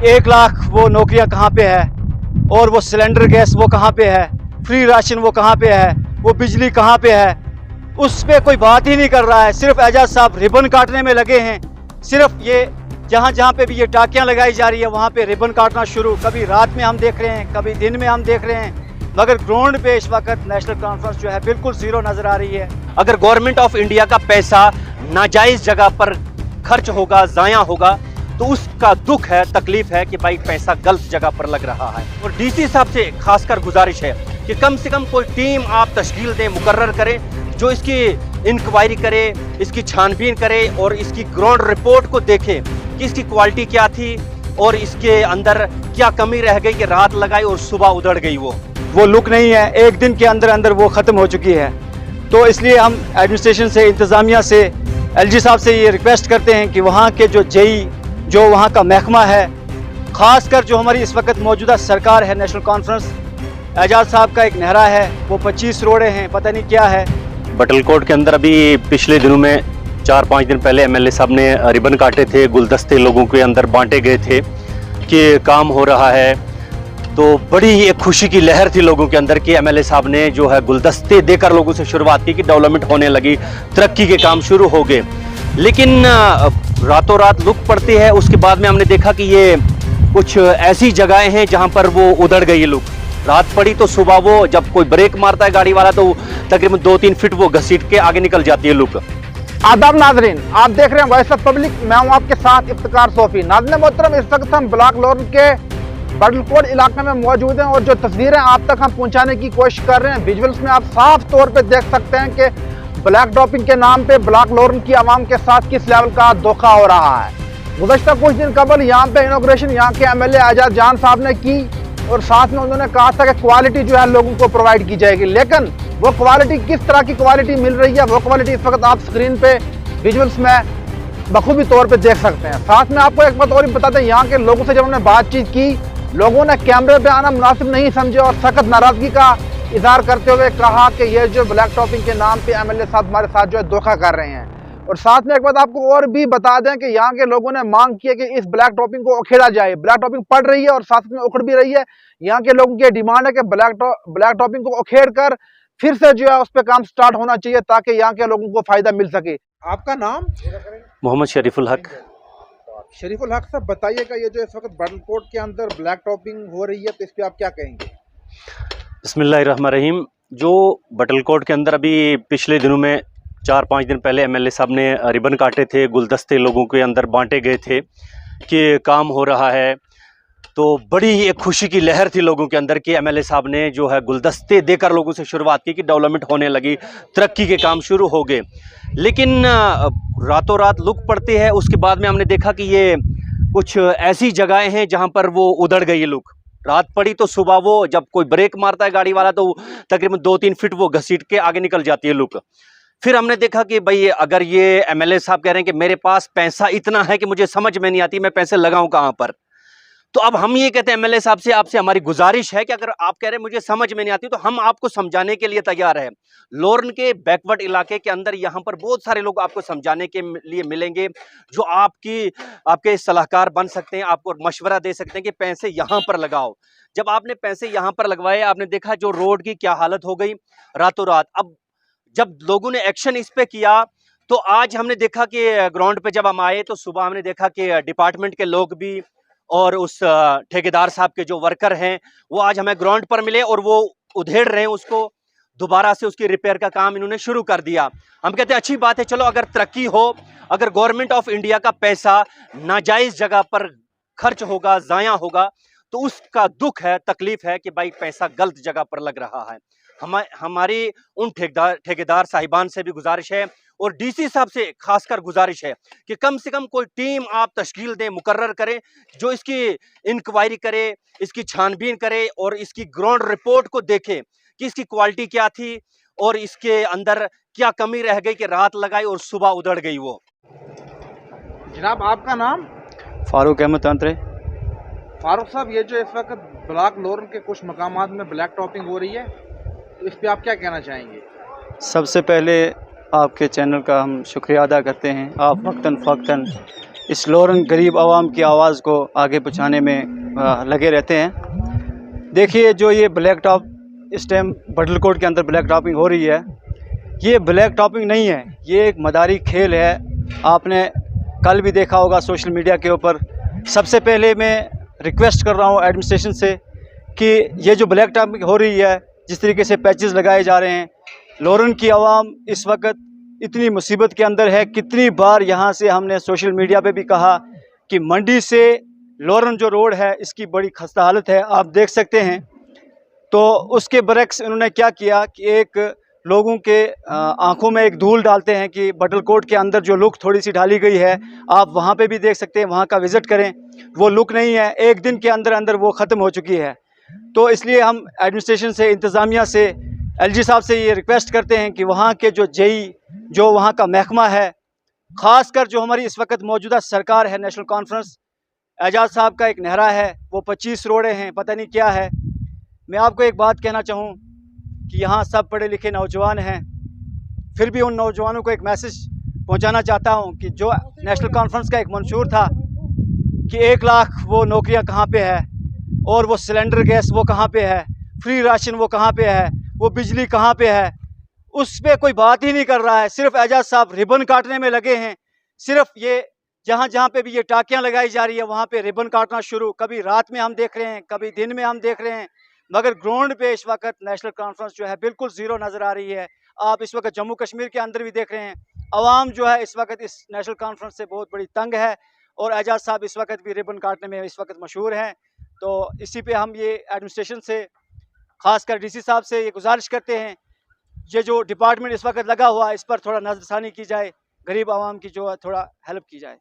1 लाख वो नौकरियां कहाँ पे है, और वो सिलेंडर गैस वो कहाँ पे है, फ्री राशन वो कहाँ पे है, वो बिजली कहाँ पे है, उस पर कोई बात ही नहीं कर रहा है। सिर्फ एजाज साहब रिबन काटने में लगे हैं। सिर्फ ये जहाँ जहाँ पे भी ये टाकियाँ लगाई जा रही है वहाँ पे रिबन काटना शुरू, कभी रात में हम देख रहे हैं, कभी दिन में हम देख रहे हैं, मगर ग्राउंड पे इस वक्त नेशनल कॉन्फ्रेंस जो है बिल्कुल जीरो नजर आ रही है। अगर गवर्नमेंट ऑफ इंडिया का पैसा नाजायज जगह पर खर्च होगा, जाया होगा, तो उसका दुख है, तकलीफ है कि भाई पैसा गलत जगह पर लग रहा है। और डीसी साहब से खासकर गुजारिश है कि कम से कम कोई टीम आप तश्कील दें, मुकर्रर करें, जो इसकी इंक्वायरी करे, इसकी छानबीन करे और इसकी ग्राउंड रिपोर्ट को देखे कि इसकी क्वालिटी क्या थी और इसके अंदर क्या कमी रह गई कि रात लगाई और सुबह उधड़ गई। वो लुक नहीं है, एक दिन के अंदर अंदर वो ख़त्म हो चुकी है। तो इसलिए हम एडमिनिस्ट्रेशन से, इंतज़ामिया से, एलजी साहब से ये रिक्वेस्ट करते हैं कि वहाँ के जो जेई, जो वहाँ का महकमा है, ख़ासकर जो हमारी इस वक्त मौजूदा सरकार है नेशनल कॉन्फ्रेंस, एजाज साहब का एक नहरा है, वो 25 रोड़े हैं, पता नहीं क्या है। बटलकोट के अंदर अभी पिछले दिनों में 4-5 दिन पहले एमएलए साहब ने रिबन काटे थे, गुलदस्ते लोगों के अंदर बांटे गए थे कि काम हो रहा है। तो बड़ी एक खुशी की लहर थी लोगों के अंदर कि एमएलए साहब ने जो है गुलदस्ते देकर लोगों से शुरुआत की कि डेवलपमेंट होने लगी, तरक्की के काम शुरू हो गए। लेकिन रातों रात लुक पड़ती है। उसके बाद में हमने देखा कि ये कुछ ऐसी जगहें हैं जहां पर वो उधड़ गई लुक। रात पड़ी तो सुबह वो जब कोई ब्रेक मारता है गाड़ी वाला तो तकरीबन 2-3 फीट वो घसीट के आगे निकल जाती है लुक। आदाब नाजरीन, आप देख रहे हैं वॉइस ऑफ पब्लिक। मैं हूं आपके साथ इफ्तिकार सोफी। नाज़रीन मोहतरम, इस वक्त हम ब्लॉक लॉर्न के बटलकोट इलाके में मौजूद हैं और जो तस्वीरें आप तक हम पहुंचाने की कोशिश कर रहे हैं, विजुअल्स में आप साफ तौर पे देख सकते हैं कि ब्लैक ड्रॉपिंग के नाम पे ब्लॉक लॉर्न की आवाम के साथ किस लेवल का धोखा हो रहा है। गुज़श्ता कुछ दिन कबल यहाँ पे इनॉग्रेशन यहाँ के एमएलए एजाज जान साहब ने की और साथ में उन्होंने कहा था कि क्वालिटी जो है लोगों को प्रोवाइड की जाएगी, लेकिन वो क्वालिटी किस तरह की क्वालिटी मिल रही है, वो क्वालिटी इस वक्त आप स्क्रीन पे विजुअल्स में बखूबी तौर पे देख सकते हैं। साथ में आपको एक बात और भी बता दें, यहाँ के लोगों से जब हमने बातचीत की, लोगों ने कैमरे पे आना मुनासिब नहीं समझे और सख्त नाराजगी का इजहार करते हुए कहा कि ये जो ब्लैक टॉपिंग के नाम पे एमएलए साहब हमारे साथ जो है धोखा कर रहे हैं। और साथ में एक बात आपको और भी बता दें कि यहाँ के लोगों ने मांग की है कि इस ब्लैक टॉपिंग को उखेड़ा जाए। ब्लैक टॉपिंग पड़ रही है और साथ में उखड़ भी रही है। यहाँ के लोगों की डिमांड है कि ब्लैक टॉपिंग को उखेड़ कर फिर से जो है उस पर काम स्टार्ट होना चाहिए ताकि यहाँ के लोगों को फायदा मिल सके। आपका नाम? मोहम्मद शरीफुल हक। शरीफुल हक साहब, बताइएगा ये जो इस वक्त बटलकोट के अंदर ब्लैक टॉपिंग हो रही है तो इस पर आप क्या कहेंगे? बिस्मिल्लाहिर्रहमानिर्रहीम। जो बटलकोट के अंदर अभी पिछले दिनों में 4-5 दिन पहले एमएलए साहब ने रिबन काटे थे, गुलदस्ते लोगों के अंदर बांटे गए थे कि काम हो रहा है। तो बड़ी एक खुशी की लहर थी लोगों के अंदर कि एमएलए साहब ने जो है गुलदस्ते देकर लोगों से शुरुआत की कि डेवलपमेंट होने लगी, तरक्की के काम शुरू हो गए। लेकिन रातों रात लुक पड़ती है। उसके बाद में हमने देखा कि ये कुछ ऐसी जगहें हैं जहां पर वो उधड़ गई लुक। रात पड़ी तो सुबह वो जब कोई ब्रेक मारता है गाड़ी वाला तो तकरीबन 2-3 फीट वो घसीट के आगे निकल जाती है लुक। फिर हमने देखा कि भाई अगर ये एमएलए साहब कह रहे हैं कि मेरे पास पैसा इतना है कि मुझे समझ में नहीं आती मैं पैसे लगाऊं कहां पर, तो अब हम ये कहते हैं एमएलए साहब से, आपसे हमारी गुजारिश है कि अगर आप कह रहे हैं मुझे समझ में नहीं आती तो हम आपको समझाने के लिए तैयार है। लोर्न के बैकवर्ड इलाके के अंदर यहाँ पर बहुत सारे लोग आपको समझाने के लिए मिलेंगे जो आपके सलाहकार बन सकते हैं, आपको मशवरा दे सकते हैं कि पैसे यहाँ पर लगाओ। जब आपने पैसे यहाँ पर लगवाए, आपने देखा जो रोड की क्या हालत हो गई रातों रात। अब जब लोगों ने एक्शन इस पे किया तो आज हमने देखा कि ग्राउंड पे जब हम आए तो सुबह हमने देखा कि डिपार्टमेंट के लोग भी और उस ठेकेदार साहब के जो वर्कर हैं वो आज हमें ग्राउंड पर मिले और वो उधेड़ रहे हैं उसको, दोबारा से उसकी रिपेयर का काम इन्होंने शुरू कर दिया। हम कहते हैं अच्छी बात है, चलो अगर तरक्की हो, अगर गवर्नमेंट ऑफ इंडिया का पैसा नाजायज जगह पर खर्च होगा, जाया होगा, तो उसका दुख है, तकलीफ है कि भाई पैसा गलत जगह पर लग रहा है। हमारी उन ठेकेदार साहिबान से भी गुजारिश है और डीसी साहब से खासकर गुजारिश है कि कम से कम कोई टीम आप तश्कील दें, मुकर्रर करें, जो इसकी इंक्वायरी करे, इसकी छानबीन करे और इसकी ग्राउंड रिपोर्ट को देखे कि इसकी क्वालिटी क्या थी और इसके अंदर क्या कमी रह गई कि रात लगाई और सुबह उधड़ गई। वो जनाब, आपका नाम? फारूक अहमद तांत्रे। फारूक साहब, ये जो इस वक्त ब्लॉक लॉर्न के कुछ मकामात में ब्लैक टॉपिंग हो रही है तो इस पर आप क्या कहना चाहेंगे? सबसे पहले आपके चैनल का हम शुक्रिया अदा करते हैं। आप वक्तन फ़क्तन इस लोरन गरीब आवाम की आवाज़ को आगे पहुँचाने में लगे रहते हैं। देखिए, जो ये ब्लैक टॉप इस टाइम बटलकोट के अंदर ब्लैक टॉपिंग हो रही है, ये ब्लैक टॉपिंग नहीं है, ये एक मदारी खेल है। आपने कल भी देखा होगा सोशल मीडिया के ऊपर। सबसे पहले मैं रिक्वेस्ट कर रहा हूँ एडमिनिस्ट्रेशन से कि ये जो ब्लैक टॉपिंग हो रही है, जिस तरीके से पैचेस लगाए जा रहे हैं, लोरन की आवाम इस वक्त इतनी मुसीबत के अंदर है। कितनी बार यहाँ से हमने सोशल मीडिया पे भी कहा कि मंडी से लोरन जो रोड है इसकी बड़ी खस्ता हालत है, आप देख सकते हैं। तो उसके बरक्स इन्होंने क्या किया कि एक लोगों के आंखों में एक धूल डालते हैं कि बटलकोट के अंदर जो लुक थोड़ी सी डाली गई है, आप वहाँ पे भी देख सकते हैं, वहाँ का विज़िट करें, वो लुक नहीं है, एक दिन के अंदर अंदर वो ख़त्म हो चुकी है। तो इसलिए हम एडमिनिस्ट्रेशन से, इंतज़ामिया से, एलजी साहब से ये रिक्वेस्ट करते हैं कि वहाँ के जो जेई, जो वहाँ का महकमा है, ख़ासकर जो हमारी इस वक्त मौजूदा सरकार है, नेशनल कॉन्फ्रेंस, एजाज साहब का एक नहरा है, वो 25 रोडें हैं, पता नहीं क्या है। मैं आपको एक बात कहना चाहूँ कि यहाँ सब पढ़े लिखे नौजवान हैं, फिर भी उन नौजवानों को एक मैसेज पहुँचाना चाहता हूँ कि जो नेशनल कॉन्फ्रेंस का एक मंशूर था कि 1 लाख वो नौकरियाँ कहाँ पे है, और वो सिलेंडर गैस वो कहाँ पे है, फ्री राशन वो कहाँ पे है, वो बिजली कहाँ पे है, उस पर कोई बात ही नहीं कर रहा है। सिर्फ एजाज साहब रिबन काटने में लगे हैं। सिर्फ ये जहाँ जहाँ पे भी ये टाकियाँ लगाई जा रही है, वहाँ पे रिबन काटना शुरू। कभी रात में हम देख रहे हैं, कभी दिन में हम देख रहे हैं, मगर ग्राउंड पे इस वक्त नेशनल कॉन्फ्रेंस जो है बिल्कुल ज़ीरो नज़र आ रही है। आप इस वक्त जम्मू कश्मीर के अंदर भी देख रहे हैं, आवाम जो है इस वक्त इस नेशनल कॉन्फ्रेंस से बहुत बड़ी तंग है, और एजाज साहब इस वक्त भी रिबन काटने में इस वक्त मशहूर हैं। तो इसी पे हम ये एडमिनिस्ट्रेशन से, ख़ासकर डीसी साहब से ये गुजारिश करते हैं, ये जो डिपार्टमेंट इस वक्त लगा हुआ है, इस पर थोड़ा नज़रसानी की जाए, गरीब आवाम की जो है थोड़ा हेल्प की जाए।